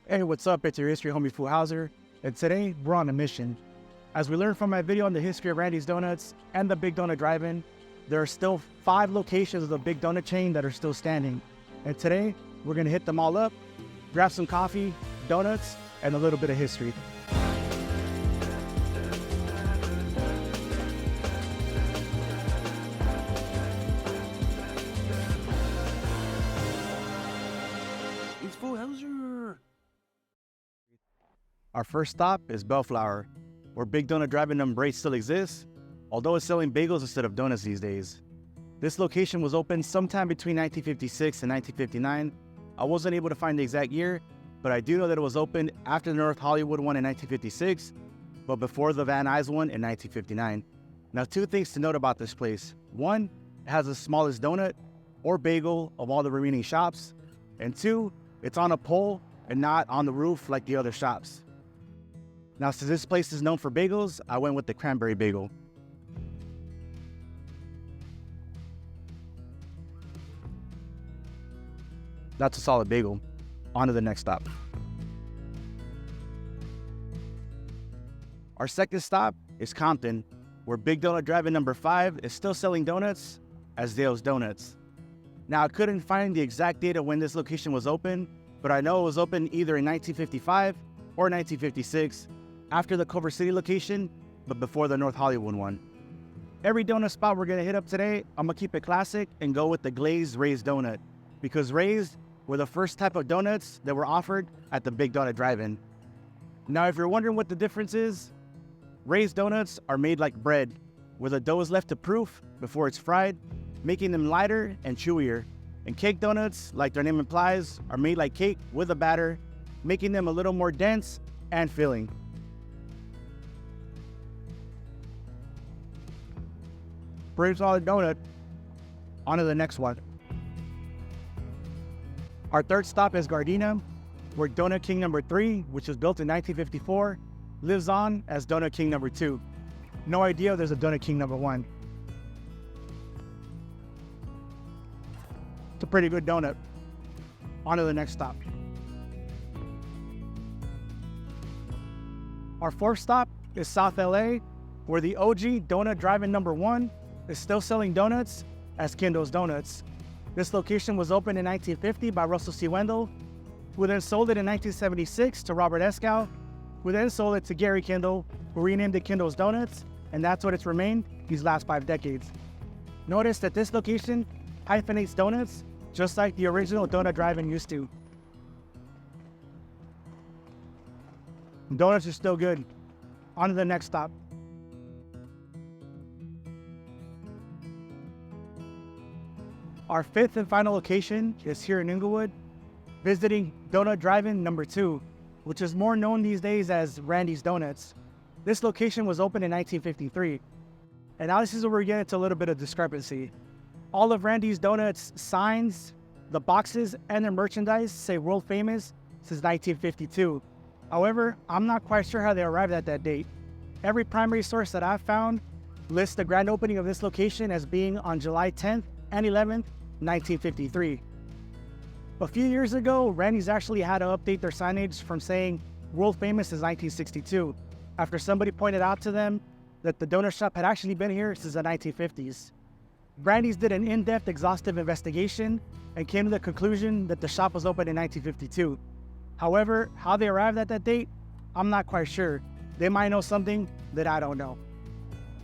Hey, what's up? It's your history homie Fu Howser, and today we're on a mission. As we learned from my video on the history of Randy's Donuts and the Big Donut Drive-In, there are still 5 locations of the Big Donut chain that are still standing. And today, we're gonna hit them all up, grab some coffee, donuts, and a little bit of history. It's Fu Howser. Our first stop is Bellflower, where Big Donut Drive-In number 8 still exists, although it's selling bagels instead of donuts these days. This location was opened sometime between 1956 and 1959. I wasn't able to find the exact year, but I do know that it was opened after the North Hollywood one in 1956, but before the Van Nuys one in 1959. Now, 2 things to note about this place. 1, it has the smallest donut or bagel of all the remaining shops, and 2, it's on a pole and not on the roof like the other shops. Now, since this place is known for bagels, I went with the cranberry bagel. That's a solid bagel. On to the next stop. Our second stop is Compton, where Big Donut Drive-In number 5 is still selling donuts as Dale's Donuts. Now, I couldn't find the exact date of when this location was open, but I know it was open either in 1955 or 1956, after the Culver City location, but before the North Hollywood one. Every donut spot we're gonna hit up today, I'm gonna keep it classic and go with the glazed raised donut, because raised were the first type of donuts that were offered at the Big Donut Drive-In. Now, if you're wondering what the difference is, raised donuts are made like bread, where the dough is left to proof before it's fried, making them lighter and chewier. And cake donuts, like their name implies, are made like cake with a batter, making them a little more dense and filling. Pretty solid donut. On to the next one. Our third stop is Gardina, where Donut King number 3, which was built in 1954, lives on as Donut King number 2. No idea there's a Donut King number 1. It's a pretty good donut. On to the next stop. Our fourth stop is South LA, where the OG Donut Drive-In number 1 is still selling donuts as Kendall's Donuts. This location was opened in 1950 by Russell C. Wendell, who then sold it in 1976 to Robert Escow, who then sold it to Gary Kendall, who renamed it Kendall's Donuts, and that's what it's remained these last 5 decades. Notice that this location hyphenates donuts just like the original Donut Drive-In used to. Donuts are still good. On to the next stop. Our 5th and final location is here in Inglewood, visiting Donut Drive-In number 2, which is more known these days as Randy's Donuts. This location was opened in 1953. And now this is where we get into a little bit of discrepancy. All of Randy's Donuts signs, the boxes, and their merchandise say world famous since 1952. However, I'm not quite sure how they arrived at that date. Every primary source that I've found lists the grand opening of this location as being on July 10th and 11th, 1953. A few years ago, Randy's actually had to update their signage from saying world famous since 1962, after somebody pointed out to them that the donut shop had actually been here since the 1950s. Randy's did an in-depth, exhaustive investigation and came to the conclusion that the shop was opened in 1952. However, how they arrived at that date, I'm not quite sure. They might know something that I don't know.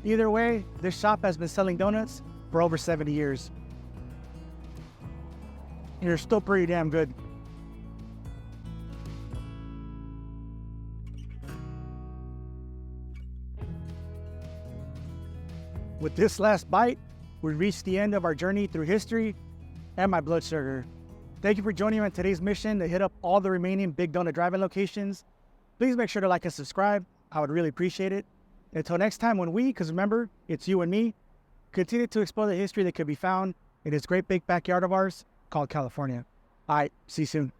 Either way, this shop has been selling donuts for over 70 years. And they're still pretty damn good. With this last bite, we reached the end of our journey through history and my blood sugar. Thank you for joining me on today's mission to hit up all the remaining Big Donut Drive-In locations. Please make sure to like and subscribe. I would really appreciate it. Until next time when we, because remember, it's you and me, continue to explore the history that could be found in this great big backyard of ours called California. All right, see you soon.